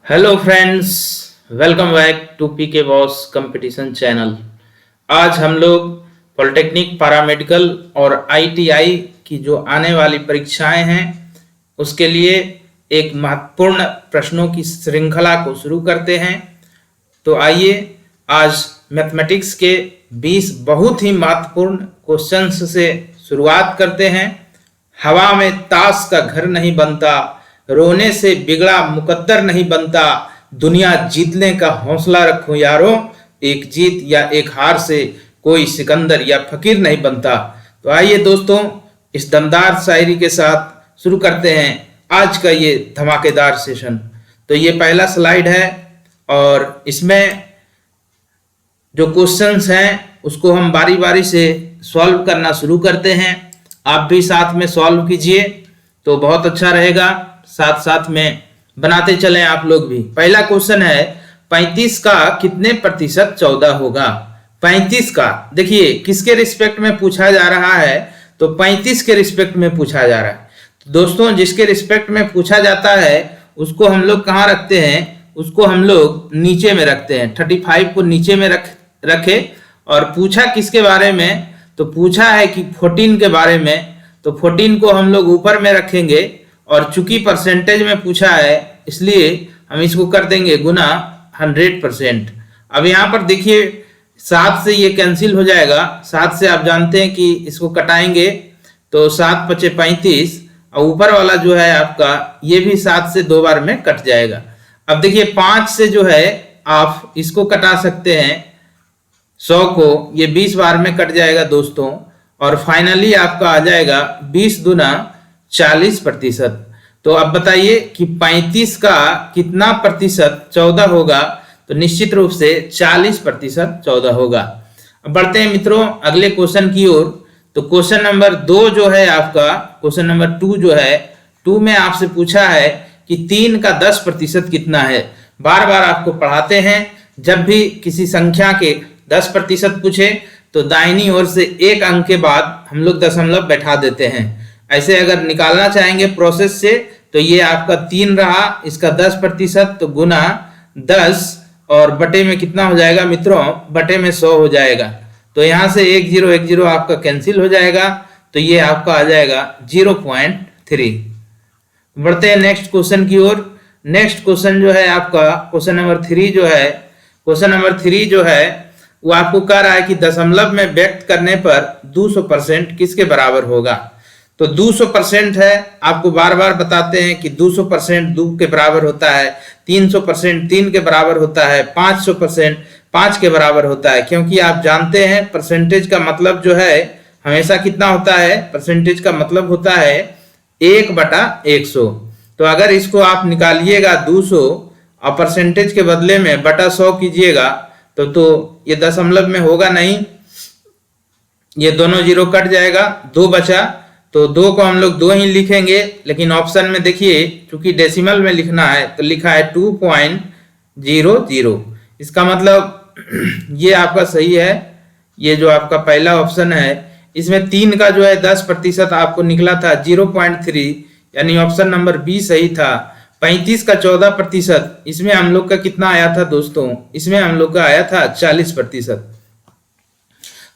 Hello friends, welcome back to PK boss competition channel. आज हम लोग पॉलिटेक्निक, पैरामेडिकल और आईटीआई की जो आने वाली परीक्षाएं हैं उसके लिए एक महत्वपूर्ण प्रश्नों की श्रृंखला को शुरू करते हैं। तो आइए आज मैथमेटिक्स के 20 बहुत ही महत्वपूर्ण क्वेश्चंस से शुरुआत करते हैं। हवा में ताश का घर नहीं बनता, रोने से बिगड़ा मुकद्दर नहीं बनता, दुनिया जीतने का हौसला रखो यारो, एक जीत या एक हार से कोई सिकंदर या फकीर नहीं बनता। तो आइए दोस्तों, इस दमदार शायरी के साथ शुरू करते हैं आज का ये धमाकेदार सेशन। तो ये पहला स्लाइड है और इसमें जो क्वेश्चंस हैं उसको हम बारी बारी से सॉल्व करना शुरू करते हैं। आप भी साथ में सॉल्व कीजिए तो बहुत अच्छा रहेगा, साथ साथ में बनाते चलें आप लोग भी। पहला क्वेश्चन है 35 का कितने प्रतिशत 14 होगा। 35 का देखिए किसके रिस्पेक्ट में पूछा जा रहा है, तो 35 के रिस्पेक्ट में पूछा जा रहा है। तो दोस्तों जिसके रिस्पेक्ट में पूछा जाता है उसको हम लोग कहाँ रखते हैं, उसको हम लोग नीचे में रखते हैं। 35 को नीचे में रखे और पूछा किसके बारे में, तो पूछा है कि 14 के बारे में, तो 14 को हम लोग ऊपर में रखेंगे और चूंकि परसेंटेज में पूछा है इसलिए हम इसको कर देंगे गुना 100%। अब यहाँ पर देखिए 7 से ये कैंसिल हो जाएगा, 7 से आप जानते हैं कि इसको कटाएंगे तो 7 पचे 35 और ऊपर वाला जो है आपका ये भी 7 से 2 बार में कट जाएगा। अब देखिए 5 से जो है आप इसको कटा सकते हैं 100 को, ये 20 बार में कट जाएगा दोस्तों, और फाइनली आपका आ जाएगा 20 दुना 40%। तो अब बताइए कि 35 का कितना प्रतिशत 14 होगा, तो निश्चित रूप से 40% 14 होगा। अब बढ़ते हैं मित्रों अगले क्वेश्चन की ओर। तो क्वेश्चन नंबर 2 जो है आपका, क्वेश्चन नंबर 2 जो है 2 में आपसे पूछा है कि 3 का 10% कितना है। बार बार आपको पढ़ाते हैं जब भी किसी संख्या के 10% पूछे तो दाहिनी ओर से एक अंक के बाद हम लोग दशमलव बैठा देते हैं। ऐसे अगर निकालना चाहेंगे प्रोसेस से तो ये आपका 3 रहा, इसका 10% तो गुना 10 और बटे में कितना हो जाएगा मित्रों, बटे में 100 हो जाएगा। तो यहाँ से 1 0 1 0 आपका कैंसिल हो जाएगा, तो ये आपका आ जाएगा 0.3। बढ़ते हैं नेक्स्ट क्वेश्चन की ओर। नेक्स्ट क्वेश्चन जो है आपका क्वेश्चन नंबर 3 जो है, क्वेश्चन नंबर 3 जो है वो आपको कह रहा है कि दशमलव में व्यक्त करने पर 200% किसके बराबर होगा। तो 200% है, आपको बार बार बताते हैं कि 200% 2 के बराबर होता है, 300% 3 के बराबर होता है, 500% 5 के बराबर होता है। क्योंकि आप जानते हैं परसेंटेज का मतलब जो है हमेशा कितना होता है, परसेंटेज का मतलब होता है 1/100। तो अगर इसको आप निकालिएगा 200 और परसेंटेज के बदले में बटा 100 कीजिएगा तो ये दशमलव में होगा नहीं, ये दोनों जीरो कट जाएगा, 2 बचा। तो 2 को हम लोग 2 ही लिखेंगे, लेकिन ऑप्शन में देखिए चूंकि डेसिमल में लिखना है तो लिखा है 2.00। इसका मतलब ये आपका सही है। ये जो आपका पहला ऑप्शन है इसमें 3 का जो है 10% आपको निकला था 0.3, यानी ऑप्शन नंबर बी सही था। 35 का 14%, इसमें हम लोग का कितना आया था दोस्तों, इसमें हम लोग का आया था 40%।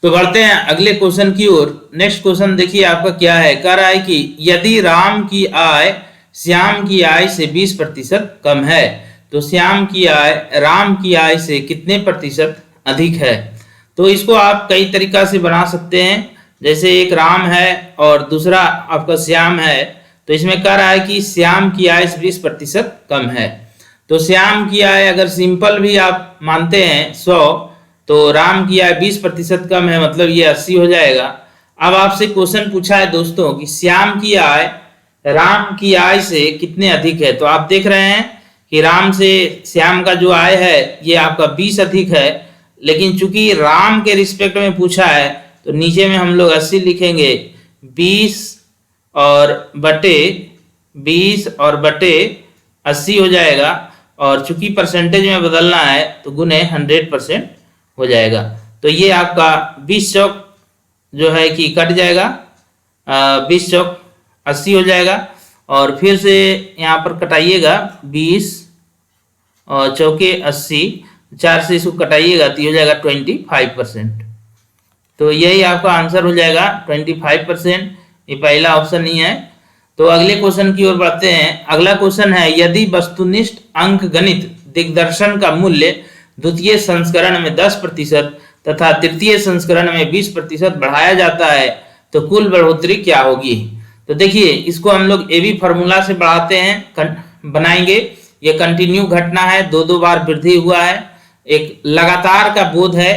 तो बढ़ते हैं अगले क्वेश्चन की ओर। नेक्स्ट क्वेश्चन देखिए आपका क्या है, कह रहा है कि यदि राम की आय श्याम की आय से 20% कम है तो श्याम की आय राम की आय से कितने प्रतिशत अधिक है। तो इसको आप कई तरीका से बना सकते हैं, जैसे एक राम है और दूसरा आपका श्याम है, तो इसमें कह रहा है कि श्याम की आय 20% कम है। तो श्याम की आय अगर सिंपल भी आप मानते हैं 100, तो राम की आय 20% कम है, मतलब ये 80 हो जाएगा। अब आपसे क्वेश्चन पूछा है दोस्तों कि श्याम की आय राम की आय से कितने अधिक है। तो आप देख रहे हैं कि राम से श्याम का जो आय है ये आपका 20 अधिक है, लेकिन चूंकि राम के रिस्पेक्ट में पूछा है तो नीचे में हम लोग 80 लिखेंगे, 20 और बटे 80 हो जाएगा, और चूंकि परसेंटेज में बदलना है तो गुने 100% हो जाएगा। तो ये आपका 20 चौक जो है कि कट जाएगा, 20 चौक 80 हो जाएगा, और फिर से यहाँ पर कटाइएगा 20 और चौके 80, 4 से इसको कटाइएगा तो ये हो जाएगा 25%। तो यही आपका आंसर हो जाएगा 25%। ये पहला ऑप्शन ही है। तो अगले क्वेश्चन की ओर बढ़ते हैं। अगला क्वेश्चन है, यदि वस्तुनिष्ठ अंकगणित दिग्दर्शन का मूल्य द्वितीय संस्करण में 10% तथा तृतीय संस्करण में 20% बढ़ाया जाता है तो कुल बढ़ोतरी क्या होगी। तो देखिए, इसको हम लोग ए बी फॉर्मूला से बढ़ाते हैं, बनाएंगे। ये कंटिन्यू घटना है, दो दो बार वृद्धि हुआ है, एक लगातार का बोध है,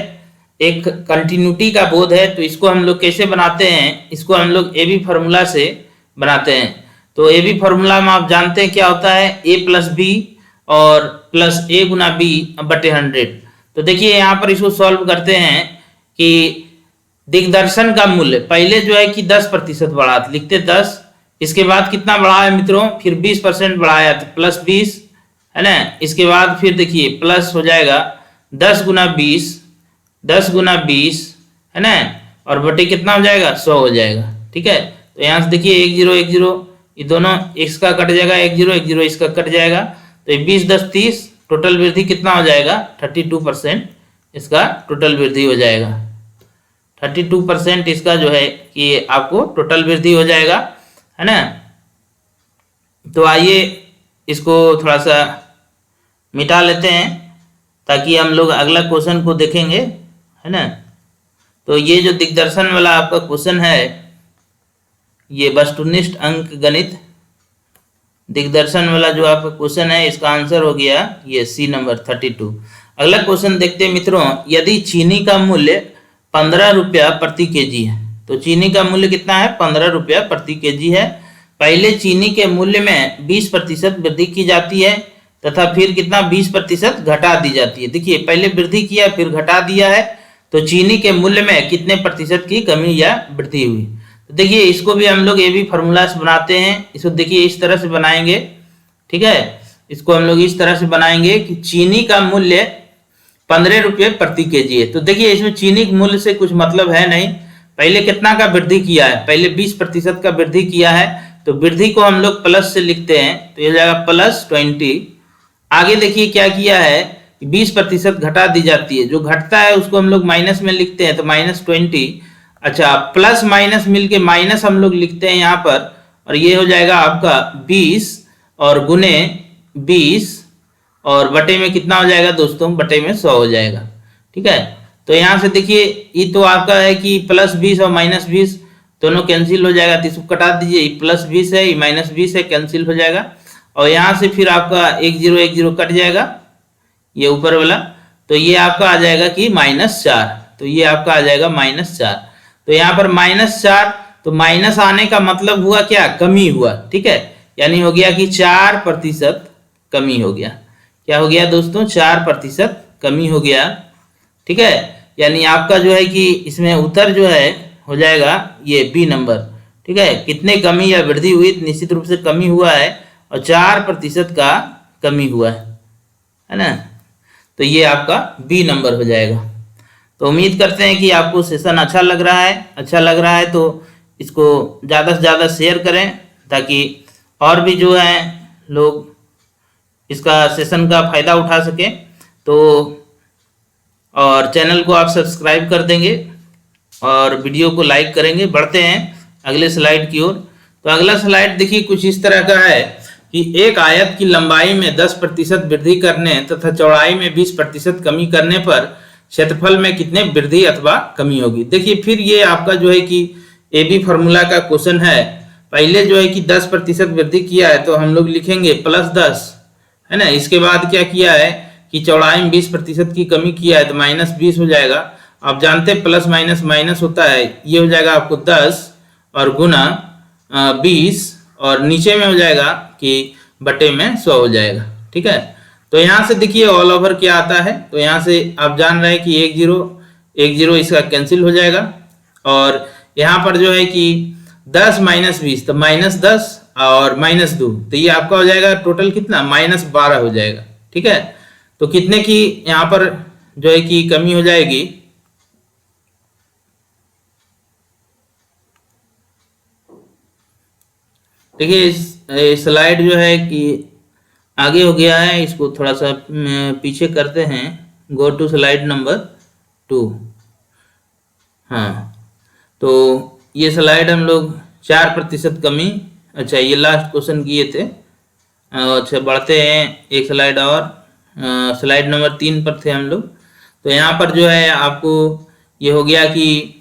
एक कंटिन्यूटी का बोध है। तो इसको हम लोग कैसे बनाते हैं, इसको हम लोग ए बी फॉर्मूला से बनाते हैं। तो ए बी फॉर्मूला में आप जानते हैं क्या होता है, ए प्लस बी और प्लस ए गुना बी बटे 100। तो देखिए यहाँ पर इसको सॉल्व करते हैं कि दिग्दर्शन का मूल्य पहले जो है कि 10% बढ़ा, तो लिखते 10, इसके बाद कितना बढ़ा है मित्रों, फिर 20% बढ़ाया तो प्लस 20 है ना। इसके बाद फिर देखिए प्लस हो जाएगा 10 गुना 20, 10 गुना 20 है ना, और बटे कितना हो जाएगा, 100 हो जाएगा। ठीक है, तो यहाँ से देखिए 1 0 1 0, ये दोनों इसका कट जाएगा, 1 0 1 0 इसका कट जाएगा, तो ये 20 10 30, टोटल वृद्धि कितना हो जाएगा, 32% इसका टोटल वृद्धि हो जाएगा। 32% इसका जो है कि आपको टोटल वृद्धि हो जाएगा, है ना। तो आइए इसको थोड़ा सा मिटा लेते हैं ताकि हम लोग अगला क्वेश्चन को देखेंगे, है ना। तो ये जो दिग्दर्शन वाला आपका क्वेश्चन है, ये वस्तुनिष्ठ अंक गणित दिग्दर्शन वाला जो आपका क्वेश्चन है, इसका आंसर हो गया ये सी नंबर 32। अगला क्वेश्चन देखते हैं मित्रों, यदि चीनी का मूल्य 15 रुपया प्रति केजी है। तो चीनी का मूल्य कितना है, 15 रुपया प्रति केजी है। पहले चीनी के मूल्य में 20% वृद्धि की जाती है तथा फिर कितना 20% घटा दी जाती है। देखिए पहले वृद्धि किया फिर घटा दिया है, तो चीनी के मूल्य में कितने प्रतिशत की कमी या वृद्धि हुई। तो देखिए इसको भी हम लोग ये भी फॉर्मूला से बनाते हैं। इसको देखिए इस तरह से बनाएंगे, ठीक है। इसको हम लोग इस तरह से बनाएंगे कि चीनी का मूल्य 15 रुपये प्रति केजी है। तो देखिए इसमें चीनी के मूल्य से कुछ मतलब है नहीं, पहले कितना का वृद्धि किया है, पहले 20% का वृद्धि किया है, तो वृद्धि को हम लोग प्लस से लिखते हैं, तो ये जाएगा प्लस 20। आगे देखिए क्या किया है, 20% घटा दी जाती है, जो घटता है उसको हम लोग माइनस में लिखते हैं, तो -20। अच्छा, प्लस माइनस मिलके माइनस हम लोग लिखते हैं यहाँ पर, और ये हो जाएगा आपका 20 और गुने 20 और बटे में कितना हो जाएगा दोस्तों, बटे में 100 हो जाएगा। ठीक है, तो यहाँ से देखिए ये तो आपका है कि +20 और -20 दोनों कैंसिल हो जाएगा, तो इसको कटा दीजिए, +20 है, -20 है, कैंसिल हो जाएगा। और यहाँ से फिर आपका 1 0 1 0 कट जाएगा, ये ऊपर वाला, तो ये आपका आ जाएगा कि -4, तो ये आपका आ जाएगा -4। तो यहाँ पर -4, तो माइनस आने का मतलब हुआ क्या, कमी हुआ। ठीक है, यानी हो गया कि 4% कमी हो गया। क्या हो गया दोस्तों, 4% कमी हो गया। ठीक है, यानी आपका जो है कि इसमें उत्तर जो है हो जाएगा ये बी नंबर। ठीक है, कितने कमी या वृद्धि हुई, निश्चित रूप से कमी हुआ है, और 4% का कमी हुआ है ना। तो ये आपका बी नंबर हो जाएगा। तो उम्मीद करते हैं कि आपको सेशन अच्छा लग रहा है। अच्छा लग रहा है तो इसको ज़्यादा से ज़्यादा शेयर करें, ताकि और भी जो है लोग इसका सेशन का फ़ायदा उठा सकें। तो और चैनल को आप सब्सक्राइब कर देंगे और वीडियो को लाइक करेंगे। बढ़ते हैं अगले स्लाइड की ओर। तो अगला स्लाइड देखिए कुछ इस तरह का है कि एक आयत की लंबाई में 10% वृद्धि करने तथा चौड़ाई में 20% कमी करने पर क्षेत्रफल में कितने वृद्धि अथवा कमी होगी। देखिए फिर ये आपका जो है कि ए बी फॉर्मूला का क्वेश्चन है। पहले जो है कि 10% वृद्धि किया है, तो हम लोग लिखेंगे +10, है ना। इसके बाद क्या किया है कि चौड़ाई में 20% की कमी किया है, तो -20 हो जाएगा। आप जानते हैं प्लस माइनस माइनस होता है, ये हो जाएगा आपको 10 और गुना 20, और नीचे में हो जाएगा कि बटे में 100 हो जाएगा। ठीक है, तो यहाँ से देखिए ऑल ओवर क्या आता है। तो यहाँ से आप जान रहे हैं कि 1 0 1 0 इसका कैंसिल हो जाएगा, और यहाँ पर जो है कि 10 -20, तो -10 और -2, तो ये आपका हो जाएगा टोटल कितना, -12 हो जाएगा। ठीक है, तो कितने की यहाँ पर जो है कि कमी हो जाएगी, देखिए स्लाइड जो है कि आगे हो गया है, इसको थोड़ा सा पीछे करते हैं। Go to slide number 2। हाँ, तो ये स्लाइड हम लोग 4% कमी, अच्छा ये लास्ट क्वेश्चन किए थे। अच्छा बढ़ते हैं एक स्लाइड और, स्लाइड नंबर 3 पर थे हम लोग। तो यहाँ पर जो है आपको ये हो गया कि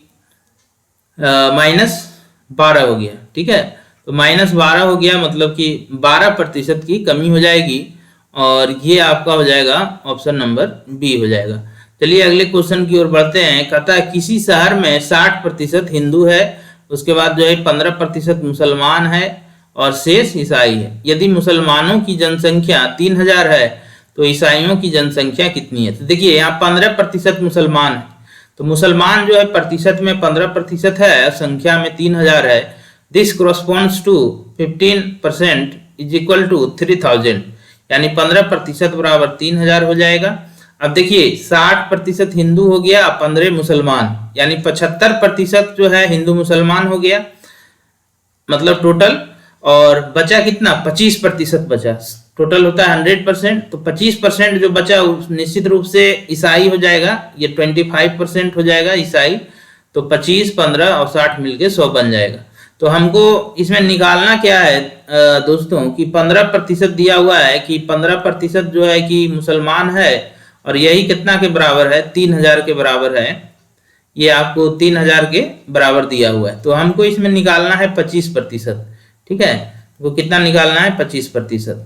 -12 हो गया, ठीक है। तो -12 हो गया मतलब कि 12% की कमी हो जाएगी, और ये आपका हो जाएगा ऑप्शन नंबर बी हो जाएगा। चलिए अगले क्वेश्चन की ओर बढ़ते हैं। कहता है किसी शहर में 60% हिंदू है, उसके बाद जो है 15% मुसलमान है और शेष ईसाई है। यदि मुसलमानों की जनसंख्या 3000 है तो ईसाइयों की जनसंख्या कितनी है? तो देखिए यहाँ 15% मुसलमान है, तो मुसलमान जो है प्रतिशत में 15% है, संख्या में 3000 है। This corresponds to 15% is equal to 3000, यानी 15% बराबर 3000 हो जाएगा। अब देखिए 60% हिंदू हो गया, 15 मुसलमान, यानी 75% जो है हिंदू मुसलमान हो गया, मतलब टोटल। और बचा कितना? 25% बचा। टोटल होता है 100%, तो 25% जो बचा निश्चित रूप से ईसाई हो जाएगा। ये 25% हो जाएगा ईसाई, तो 25, 15 और 60 मिलके 100 बन जाएगा। तो हमको इसमें निकालना क्या है दोस्तों कि 15% दिया हुआ है कि 15% जो है कि मुसलमान है, और यही कितना के बराबर है? 3000 के बराबर है। ये आपको 3000 के बराबर दिया हुआ है, तो हमको इसमें निकालना है 25%, ठीक है। वो कितना निकालना है? 25%।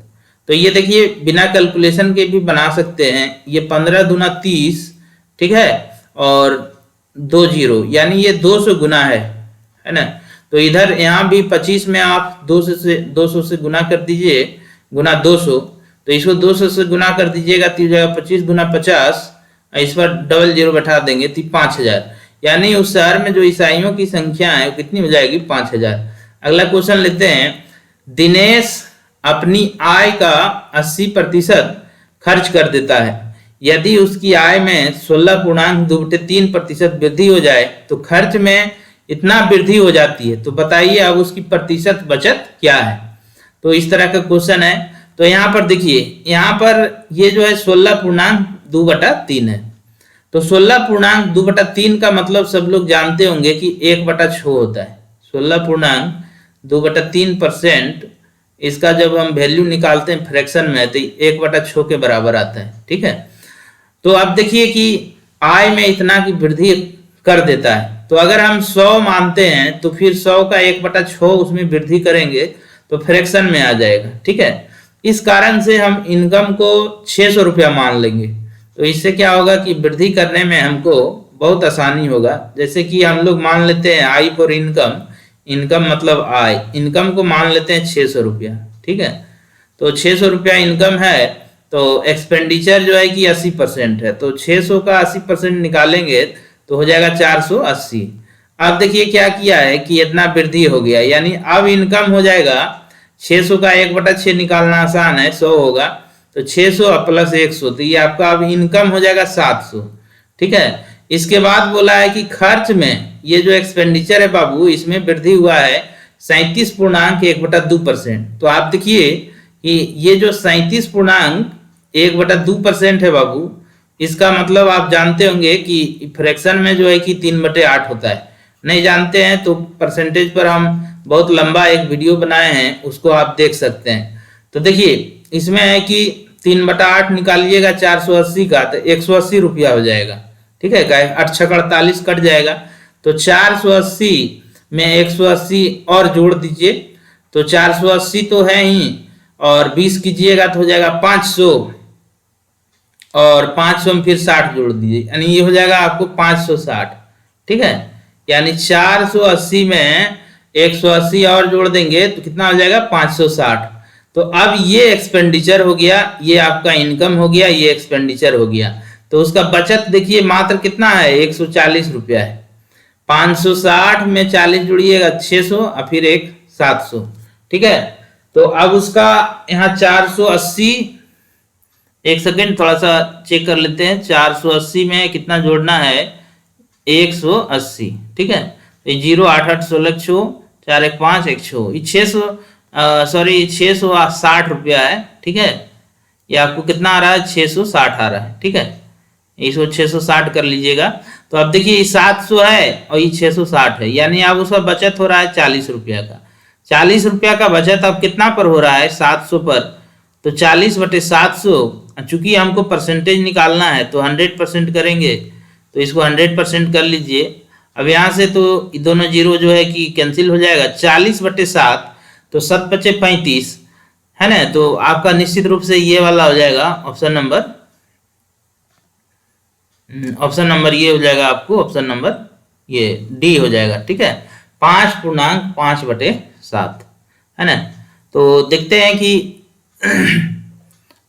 तो ये देखिए बिना कैलकुलेशन के भी बना सकते हैं। ये 15 दूना 30, ठीक है, और 2 0, यानी ये 200 गुना है ना। तो इधर यहाँ भी 25 में आप 200 से गुना कर दीजिए, गुना 200, तो इसको 200 से गुना कर दीजिएगा तो जाएगा 25 गुना 50, इस पर डबल 0 बैठा देंगे तो 5000, यानी उस शहर में जो ईसाइयों की संख्या है वो कितनी हो जाएगी? 5000। अगला क्वेश्चन लेते हैं। दिनेश अपनी आय का 80% खर्च कर देता है। यदि उसकी आय में 16.2/3% वृद्धि हो जाए तो खर्च में इतना वृद्धि हो जाती है, तो बताइए अब उसकी प्रतिशत बचत क्या है? तो इस तरह का क्वेश्चन है। तो यहाँ पर देखिए, यहाँ पर ये जो है 16.2/3 है। तो 16.2/3 का मतलब सब लोग जानते होंगे कि 1/6 होता है। 16.2/3%, इसका जब हम वैल्यू निकालते हैं फ्रैक्शन में तो 1/6 के बराबर आता है, ठीक है। तो अब देखिए कि आय में इतना की वृद्धि कर देता है, तो अगर हम 100 मानते हैं तो फिर 100 का 1/6 उसमें वृद्धि करेंगे तो फ्रैक्शन में आ जाएगा, ठीक है। इस कारण से हम इनकम को 600 रुपया मान लेंगे। तो इससे क्या होगा कि वृद्धि करने में हमको बहुत आसानी होगा। जैसे कि हम लोग मान लेते हैं आई फॉर इनकम, इनकम मतलब आय, इनकम को मान लेते हैं 600 रुपया, ठीक है। तो 600 रुपया इनकम है, तो एक्सपेंडिचर जो है कि 80% है, तो 600 का 80% निकालेंगे तो हो जाएगा 480। अब देखिए क्या किया है कि इतना वृद्धि हो गया, यानी अब इनकम हो जाएगा 600 का 1/6 निकालना आसान है, 100 होगा, तो 600 प्लस 100, तो ये आपका अब इनकम हो जाएगा 700, ठीक है। इसके बाद बोला है कि खर्च में ये जो एक्सपेंडिचर है बाबू, इसमें वृद्धि हुआ है 37.1/2%। तो आप देखिए कि ये जो 37.1/2% है बाबू, इसका मतलब आप जानते होंगे कि फ्रैक्शन में जो है कि 3/8 होता है। नहीं जानते हैं तो परसेंटेज पर हम बहुत लंबा एक वीडियो बनाए हैं, उसको आप देख सकते हैं। तो देखिए इसमें है कि 3/8 निकालिएगा 480 का, तो 180 रुपया हो जाएगा, ठीक है। 8 6 48 कट जाएगा, तो 480 में 180 और जोड़ दीजिए, तो 480 तो है ही, और 20 कीजिएगा तो हो जाएगा 500, और 500 में फिर 60 जोड़ दीजिए, यानी ये हो जाएगा आपको 560, ठीक है। यानी 480 में 180 और जोड़ देंगे तो कितना हो जाएगा? 560। तो अब ये एक्सपेंडिचर हो गया, ये आपका इनकम हो गया, ये एक्सपेंडिचर हो गया। तो उसका बचत देखिए मात्र कितना है? 140 रुपया है। 560 में 40 जोड़िएगा 600, और फिर एक 700, ठीक है। तो अब उसका यहाँ 480, एक सेकेंड थोड़ा सा चेक कर लेते हैं। 480 में कितना जोड़ना है? 180, ठीक है। 0 8 8 16 6 4 1 5 1 6, ये 660 रुपया है, ठीक है। ये आपको कितना आ रहा है, 660 आ रहा है। ठीक है, इसको 660 कर लीजिएगा। तो अब देखिए 700 है और ये 660 है, यानी अब उसका बचत हो रहा है 40 रुपया का। 40 रुपया का बचत अब कितना पर हो रहा है, 700 पर। तो 40/700, चूंकि हमको परसेंटेज निकालना है तो 100% करेंगे, तो इसको 100% कर लीजिए। अब यहाँ से तो दोनों जीरो जो है कि कैंसिल हो जाएगा। 40/7 तो 7×5 = 35 है ना। तो आपका निश्चित रूप से ये वाला हो जाएगा ऑप्शन नंबर ये हो जाएगा, आपको ऑप्शन नंबर ये डी हो जाएगा। ठीक है, 5.5/7 है ना। तो देखते हैं कि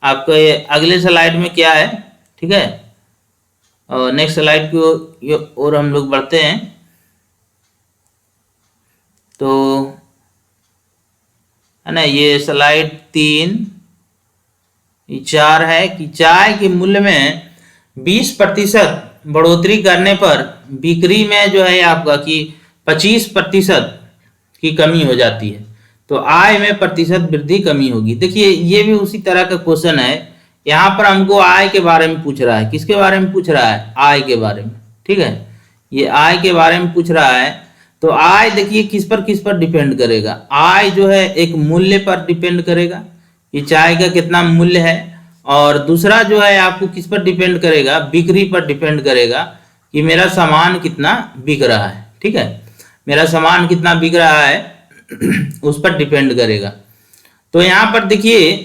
आपके अगले स्लाइड में क्या है। ठीक है, और नेक्स्ट स्लाइड की और हम लोग बढ़ते हैं। तो है ना, ये स्लाइड 4 है कि चाय के मूल्य में 20% बढ़ोतरी करने पर बिक्री में जो है आपका कि 25% की कमी हो जाती है, तो आय में प्रतिशत वृद्धि कमी होगी। देखिए ये भी उसी तरह का क्वेश्चन है। यहाँ पर हमको आय के बारे में पूछ रहा है। किसके बारे में पूछ रहा है, आय के बारे में। ठीक है, ये आय के बारे में पूछ रहा है। तो आय देखिए किस पर डिपेंड करेगा, आय जो है एक मूल्य पर डिपेंड करेगा कि चाय का कितना मूल्य है, और दूसरा जो है आपको किस पर डिपेंड करेगा, बिक्री पर डिपेंड करेगा कि मेरा सामान कितना बिक रहा है। ठीक है, मेरा सामान कितना बिक रहा है उस पर डिपेंड करेगा। तो यहाँ पर देखिए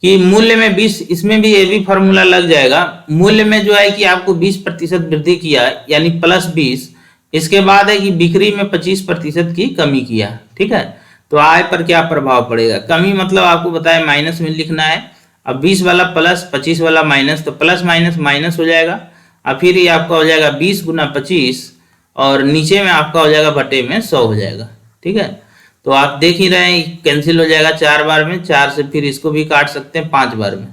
कि मूल्य में 20, इसमें भी ये भी फॉर्मूला लग जाएगा। मूल्य में जो है कि आपको 20% वृद्धि किया यानी +20, इसके बाद है कि बिक्री में 25% की कमी किया। ठीक है, तो आय पर क्या प्रभाव पड़ेगा, कमी मतलब आपको बताया माइनस में लिखना है। अब 20 वाला प्लस, 25 वाला माइनस, तो प्लस माइनस माइनस हो जाएगा। अब फिर ये आपका हो जाएगा 20 × 25, और नीचे में आपका हो जाएगा बटे में 100 हो जाएगा। ठीक है, तो आप देख ही रहे हैं कैंसिल हो जाएगा 4 बार में, 4 से फिर इसको भी काट सकते हैं 5 बार में,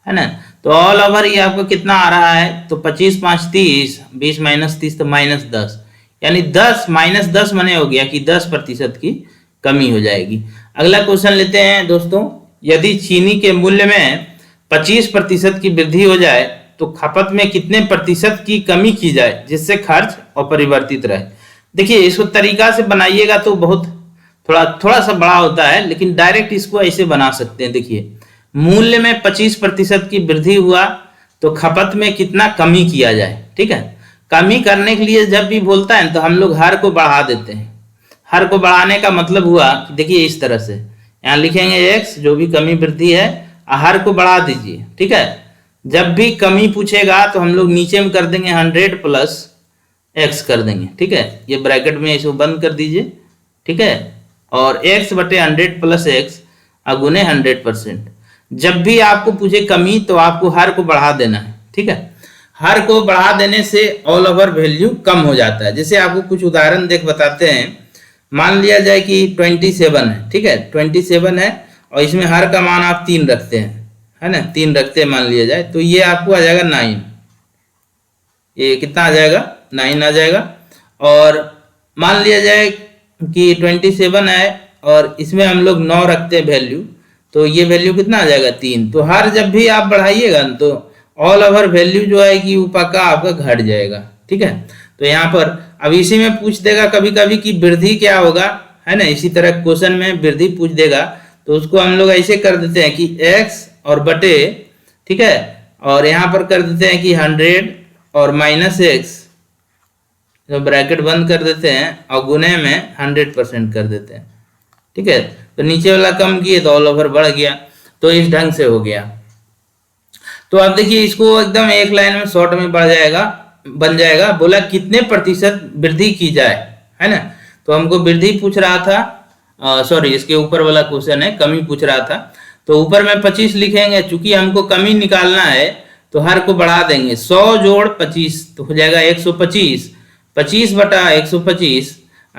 है ना। तो ऑल ओवर ये आपको कितना आ रहा है, तो 25 × 5 = 30, 20 - 30 तो -10, यानी 10 - 10 मने हो गया कि 10% की कमी हो जाएगी। अगला क्वेश्चन लेते हैं दोस्तों। यदि चीनी के मूल्य में 25% की वृद्धि हो जाए तो खपत में कितने प्रतिशत की कमी की जाए जिससे खर्च अपरिवर्तित रहे। देखिए इसको तरीका से बनाइएगा तो बहुत थोड़ा सा बड़ा होता है, लेकिन डायरेक्ट इसको ऐसे बना सकते हैं। देखिए मूल्य में 25% की वृद्धि हुआ तो खपत में कितना कमी किया जाए। ठीक है, कमी करने के लिए जब भी बोलता है तो हम लोग हर को बढ़ा देते हैं। हर को बढ़ाने का मतलब हुआ कि देखिए इस तरह से यहाँ लिखेंगे x, जो भी कमी वृद्धि है, हर को बढ़ा दीजिए। ठीक है, जब भी कमी पूछेगा तो हम लोग नीचे में कर देंगे 100 + x कर देंगे। ठीक है, ये ब्रैकेट में इसको बंद कर दीजिए। ठीक है, और x/100 + x × 100%। जब भी आपको पूछे कमी तो आपको हर को बढ़ा देना है। ठीक है, हर को बढ़ा देने से ऑल ओवर वैल्यू कम हो जाता है। जैसे आपको कुछ उदाहरण देख बताते हैं। मान लिया जाए कि 27 है। ठीक है, 27 है और इसमें हर का मान आप 3 रखते हैं, है ना, 3 रखते हैं मान लिया जाए, तो ये आपको आ जाएगा 9। ये कितना आ जाएगा, 9 आ जाएगा। और मान लिया जाए कि 27 है और इसमें हम लोग 9 रखते हैं वैल्यू, तो ये वैल्यू कितना आ जाएगा, 3। तो हर जब भी आप बढ़ाइएगा तो ऑल ओवर वैल्यू जो है कि वो पक्का आपका घट जाएगा। ठीक है, तो यहाँ पर अब इसी में पूछ देगा कभी कभी कि वृद्धि क्या होगा, है ना। इसी तरह क्वेश्चन में वृद्धि पूछ देगा तो उसको हम लोग ऐसे कर देते हैं कि x और बटे, ठीक है, और यहाँ पर कर देते हैं कि 100 और -x, तो ब्रैकेट बंद कर देते हैं और गुने में 100% कर देते हैं। ठीक है, तो नीचे वाला कम किए तो ऑल ओवर बढ़ गया। तो इस ढंग से हो गया। तो अब देखिए इसको एकदम एक लाइन में शॉर्ट में बन जाएगा। बोला कितने प्रतिशत वृद्धि की जाए, है ना। तो हमको वृद्धि पूछ रहा था, सॉरी इसके ऊपर वाला क्वेश्चन है, कमी पूछ रहा था। तो ऊपर में 25 लिखेंगे, चूंकि हमको कमी निकालना है तो हर को बढ़ा देंगे। 100 + 25 तो हो जाएगा 125, 25/125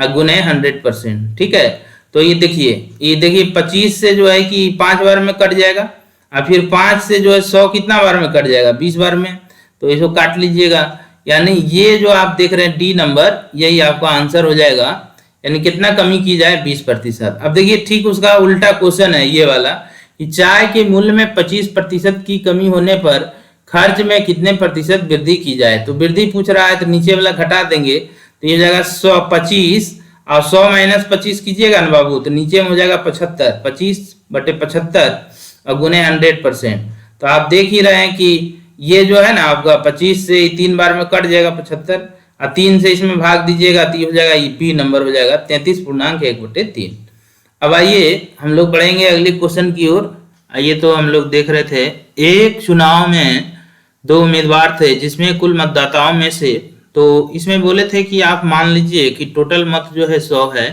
गुने 100%। ठीक है, तो ये देखिए 25 से जो है कि 5 बार में कट जाएगा, और फिर 5 से जो है 100 कितना बार में कट जाएगा, 20 बार में। तो इसको काट लीजिएगा, यानी ये जो आप देख रहे हैं डी नंबर, यही आपका आंसर हो जाएगा। यानी कितना कमी की जाए, 20%। अब देखिए ठीक उसका उल्टा क्वेश्चन है ये वाला कि चाय के मूल्य में 25% की कमी होने पर खर्च में कितने प्रतिशत वृद्धि की जाए। तो वृद्धि पूछ रहा है तो नीचे वाला घटा देंगे तो ये हो जाएगा 125 और 100 माइनस 25 कीजिएगा ना बाबू तो नीचे में हो जाएगा 75, 25/75 और गुने 100%। तो आप देख ही रहे हैं कि ये जो है ना आपका 25 से 3 बार में कट जाएगा 75 और 3 से इसमें भाग दीजिएगा तो ये हो जाएगा पी नंबर हो जाएगा 33.1/3। अब आइए हम लोग बढ़ेंगे अगले क्वेश्चन की ओर। आइए तो हम लोग देख रहे थे एक चुनाव में 2 उम्मीदवार थे जिसमें कुल मतदाताओं में से, तो इसमें बोले थे कि आप मान लीजिए कि टोटल मत जो है 100 है,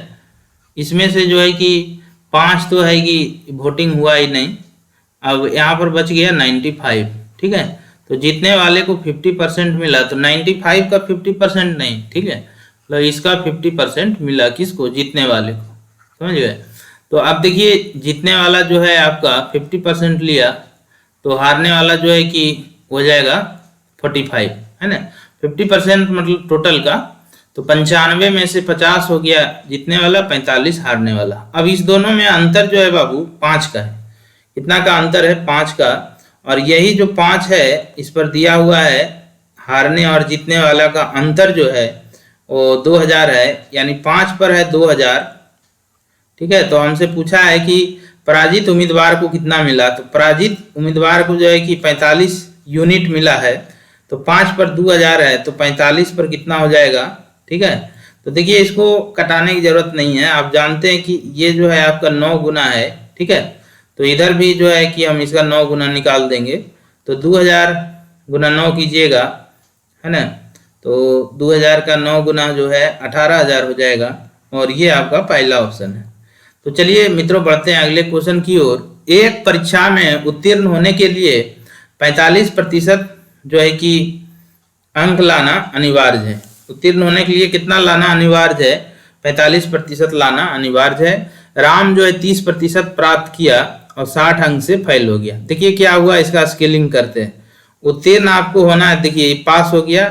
इसमें से जो है कि 5 तो है कि वोटिंग हुआ ही नहीं, अब यहाँ पर बच गया 95। ठीक है, तो जीतने वाले को 50% मिला, तो 95 का 50% नहीं, ठीक है, तो इसका 50% मिला किसको, जीतने वाले को, समझ गए। तो अब देखिए जीतने वाला जो है आपका 50% लिया तो हारने वाला जो है कि हो जाएगा 45, है ना, 50% मतलब टोटल का, तो 95 में से 50 हो गया जीतने वाला, 45 हारने वाला। अब इस दोनों में अंतर जो है बाबू 5 का है, कितना का अंतर है, 5 का, और यही जो 5 है इस पर दिया हुआ है हारने और जीतने वाला का अंतर जो है वो 2000 है, यानी 5 पर है 2000। ठीक है, तो हमसे पूछा है कि पराजित उम्मीदवार को कितना मिला, तो पराजित उम्मीदवार को जो है कि 45 यूनिट मिला है, तो 5 पर 2000 है तो 45 पर कितना हो जाएगा। ठीक है, तो देखिए इसको कटाने की जरूरत नहीं है, आप जानते हैं कि ये जो है आपका 9 गुना है। ठीक है, तो इधर भी जो है कि हम इसका 9 गुना निकाल देंगे, तो 2000 गुना 9 कीजिएगा, है ना, तो 2000 का 9 गुना जो है 18000 हो जाएगा, और ये आपका पहला ऑप्शन है। तो चलिए मित्रों बढ़ते हैं अगले क्वेश्चन की ओर। एक परीक्षा में उत्तीर्ण होने के लिए 45% जो है कि अंक लाना अनिवार्य है। उत्तीर्ण होने के लिए कितना लाना अनिवार्य है, 45% लाना अनिवार्य है। राम जो है 30% प्राप्त किया और 60 अंक से फेल हो गया। देखिए क्या हुआ, इसका स्केलिंग करते हैं। उत्तीर्ण आपको होना है, देखिए पास हो गया,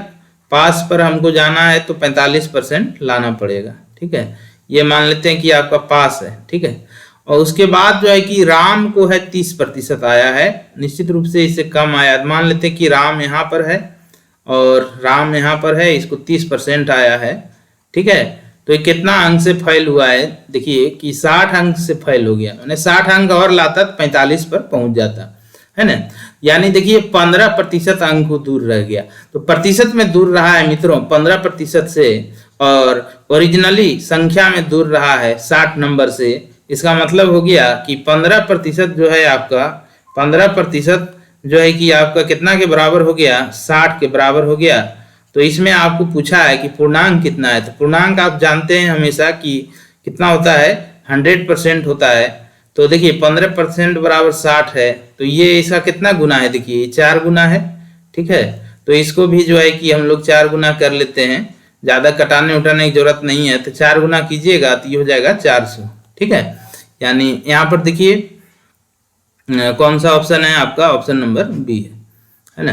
पास पर हमको जाना है तो 45% लाना पड़ेगा। ठीक है, ये मान लेते हैं कि आपका पास है। ठीक है, और उसके बाद जो है कि राम को है 30% आया है, निश्चित रूप से इससे कम आया, मान लेते हैं कि राम यहाँ पर है और राम यहाँ पर है, इसको 30% आया है। ठीक है, तो ये कितना अंक से फेल हुआ है, देखिए कि 60 अंक से फेल हो गया, मैंने 60 अंक और लाता तो 45 पर पहुंच जाता, है ना, यानी देखिए 15% अंक को दूर रह गया। तो प्रतिशत में दूर रहा है मित्रों 15% से, और ओरिजिनली संख्या में दूर रहा है 60 नंबर से। इसका मतलब हो गया कि 15% जो है आपका, 15% जो है कि आपका कितना के बराबर हो गया, 60 के बराबर हो गया। तो इसमें आपको पूछा है कि पूर्णांक कितना है, तो पूर्णांक आप जानते हैं हमेशा कि कितना होता है, 100% होता है। तो देखिए 15% बराबर 60 है, तो ये इसका कितना गुना है, देखिए 4 गुना है। ठीक है, तो इसको भी जो है कि हम लोग 4 गुना कर लेते हैं, ज्यादा कटाने उठाने की जरूरत नहीं है, तो 4 गुना कीजिएगा तो ये हो जाएगा 400। ठीक है, यानी यहाँ पर देखिए कौन सा ऑप्शन है आपका, ऑप्शन नंबर बी है ना।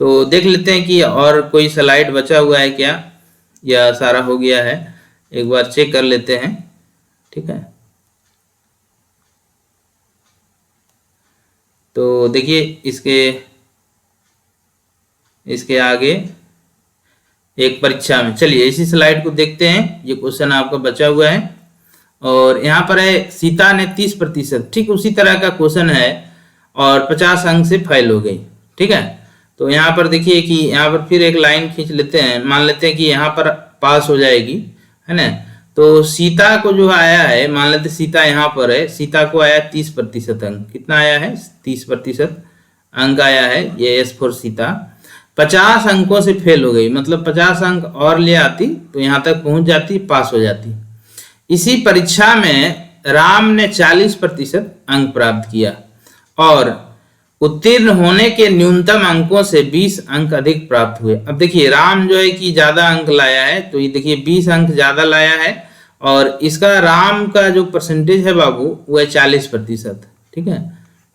तो देख लेते हैं कि और कोई स्लाइड बचा हुआ है क्या, या सारा हो गया है, एक बार चेक कर लेते हैं। ठीक है, तो देखिए इसके आगे एक परीक्षा में, चलिए इसी स्लाइड को देखते हैं, ये क्वेश्चन आपका बचा हुआ है और यहाँ पर है सीता ने 30%, ठीक उसी तरह का क्वेश्चन है और 50 अंक से फेल हो गई। ठीक है, तो यहाँ पर देखिए कि यहाँ पर फिर एक लाइन खींच लेते हैं, मान लेते हैं कि यहाँ पर पास हो जाएगी, है ना। तो सीता को जो आया है, मान लेते सीता यहाँ पर है, सीता को आया 30% अंक, कितना आया है, 30% अंक आया है, ये एस फॉर सीता। 50 अंकों से फेल हो गई, मतलब 50 अंक और ले आती तो यहाँ तक पहुंच जाती, पास हो जाती। इसी परीक्षा में राम ने 40% अंक प्राप्त किया और उत्तीर्ण होने के न्यूनतम अंकों से 20 अंक अधिक प्राप्त हुए। अब देखिए राम जो है कि ज्यादा अंक लाया है, तो ये देखिए 20 अंक ज्यादा लाया है और इसका राम का जो परसेंटेज है बाबू वो है 40%। ठीक है,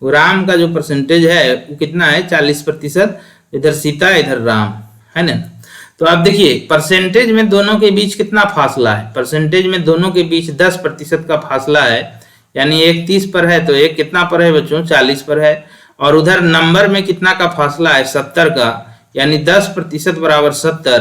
वो राम का जो परसेंटेज है वो कितना है, 40%, इधर सीता इधर राम, है ना। तो अब देखिए परसेंटेज में दोनों के बीच कितना फासला है, परसेंटेज में दोनों के बीच 10% का फासला है, यानी एक 30 पर है तो एक कितना पर है बच्चों, 40 पर है। और उधर नंबर में कितना का फासला है, 70 का, यानी 10% बराबर 70।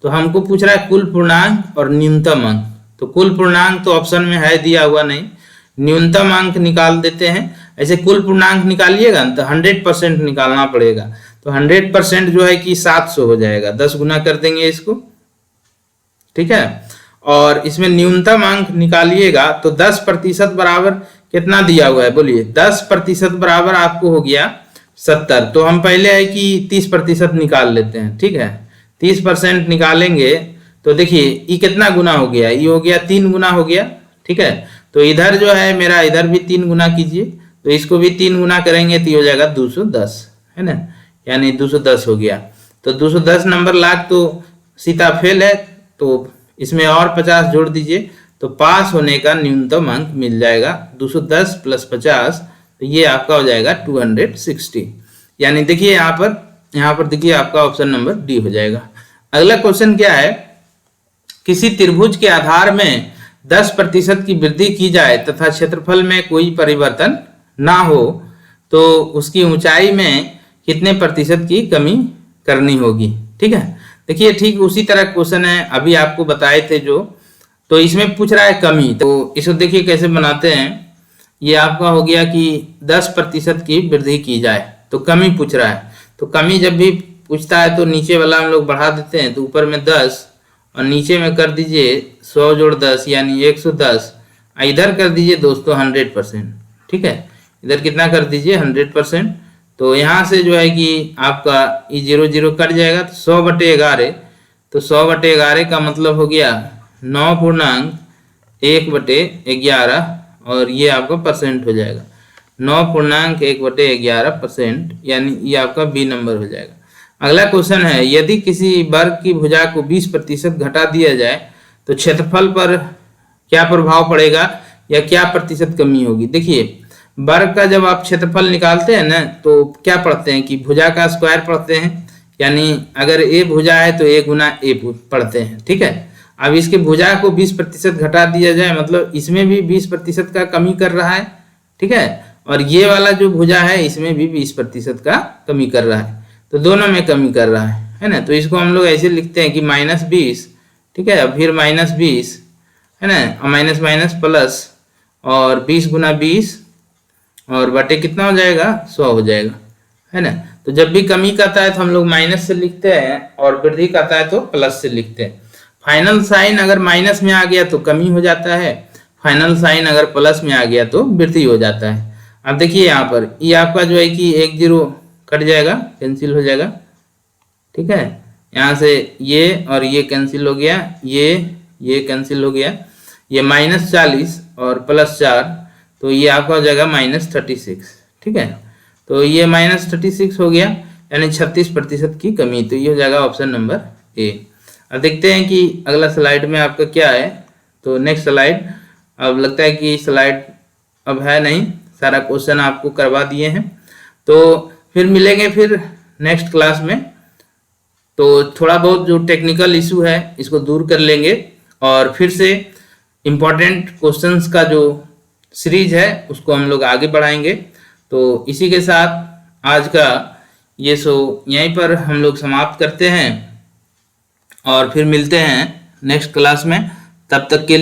तो हमको पूछ रहा है कुल पूर्णांक और न्यूनतम अंक। तो कुल पूर्णांक तो ऑप्शन में है, दिया हुआ नहीं। न्यूनतम अंक निकाल देते हैं। ऐसे कुल पूर्णांक निकालिएगा तो 100% निकालना पड़ेगा। तो 100% जो है कि 700 हो जाएगा, 10 गुना कर देंगे इसको, ठीक है। और इसमें न्यूनतम अंक निकालिएगा तो 10% बराबर कितना दिया हुआ है, बोलिए। 10% बराबर आपको हो गया 70। तो हम पहले है कि 30% निकाल लेते हैं, ठीक है। 30% निकालेंगे तो देखिए ये कितना गुना हो गया, ये हो गया 3 गुना हो गया, ठीक है। तो इधर जो है मेरा, इधर भी 3 गुना कीजिए, तो इसको भी 3 गुना करेंगे तो ये हो जाएगा 210, है ना, यानी 210 हो गया। तो 210 नंबर लाख तो सीता फेल है, तो इसमें और 50 जोड़ दीजिए तो पास होने का न्यूनतम अंक मिल जाएगा 210 + 50, तो ये आपका हो जाएगा 260। यानी देखिए यहाँ पर देखिए आपका ऑप्शन नंबर डी हो जाएगा। अगला क्वेश्चन क्या है, किसी त्रिभुज के आधार में 10% की वृद्धि की जाए तथा क्षेत्रफल में कोई परिवर्तन ना हो तो उसकी ऊंचाई में कितने प्रतिशत की कमी करनी होगी, ठीक है। देखिए ठीक उसी तरह क्वेश्चन है, अभी आपको बताए थे जो। तो इसमें पूछ रहा है कमी, तो इसको देखिए कैसे बनाते हैं। ये आपका हो गया कि 10% की वृद्धि की जाए, तो कमी पूछ रहा है। तो कमी जब भी पूछता है तो नीचे वाला हम लोग बढ़ा देते हैं, तो ऊपर में 10 और नीचे में कर दीजिए 100 जोड़ 10 यानी 110। इधर कर दीजिए दोस्तों 100%, ठीक है। इधर कितना कर दीजिए 100%। तो यहाँ से जो है कि आपका ये 0 0 कट जाएगा तो 100/11। तो 100/11 का मतलब हो गया 9.1/11 और ये आपका परसेंट हो जाएगा 9.1/11%, यानी ये आपका बी नंबर हो जाएगा। अगला क्वेश्चन है, यदि किसी वर्ग की भुजा को 20% घटा दिया जाए तो क्षेत्रफल पर क्या प्रभाव पड़ेगा या क्या प्रतिशत कमी होगी। देखिए वर्ग का जब आप क्षेत्रफल निकालते हैं ना तो क्या पढ़ते हैं कि भुजा का स्क्वायर पढ़ते हैं, यानी अगर ए भुजा है तो ए गुना ए पढ़ते हैं, ठीक है। अब इसके भुजा को 20% घटा दिया जाए मतलब इसमें भी 20% का कमी कर रहा है, ठीक है। और ये वाला जो भुजा है इसमें भी 20% का कमी कर रहा है, तो दोनों में कमी कर रहा है ना। तो इसको हम लोग ऐसे लिखते हैं कि -20, ठीक है, फिर -20, है ना, माइनस माइनस प्लस और 20 गुना 20 और बटे कितना हो जाएगा 100 हो जाएगा, है ना। तो जब भी कमी करता है तो हम लोग माइनस से लिखते हैं और वृद्धि करता है तो प्लस से लिखते हैं। फाइनल साइन अगर माइनस में आ गया तो कमी हो जाता है, फाइनल साइन अगर प्लस में आ गया तो वृद्धि हो जाता है। अब देखिए यहाँ पर ये आपका जो है कि 1 0 कट जाएगा, कैंसिल हो जाएगा, ठीक है। यहाँ से ये और ये कैंसिल हो गया, ये कैंसिल हो गया, ये -40 और +4, तो ये आपका हो जाएगा -36, ठीक है। तो ये -36 हो गया, यानी 36% की कमी, तो ये हो जाएगा ऑप्शन नंबर ए। अब देखते हैं कि अगला स्लाइड में आपका क्या है। तो नेक्स्ट स्लाइड, अब लगता है कि स्लाइड अब है नहीं, सारा क्वेश्चन आपको करवा दिए हैं। तो फिर मिलेंगे फिर नेक्स्ट क्लास में। तो थोड़ा बहुत जो टेक्निकल इशू है इसको दूर कर लेंगे और फिर से इम्पोर्टेंट क्वेश्चंस का जो सीरीज है उसको हम लोग आगे बढ़ाएंगे। तो इसी के साथ आज का ये शो यहीं पर हम लोग समाप्त करते हैं और फिर मिलते हैं नेक्स्ट क्लास में। तब तक के लिए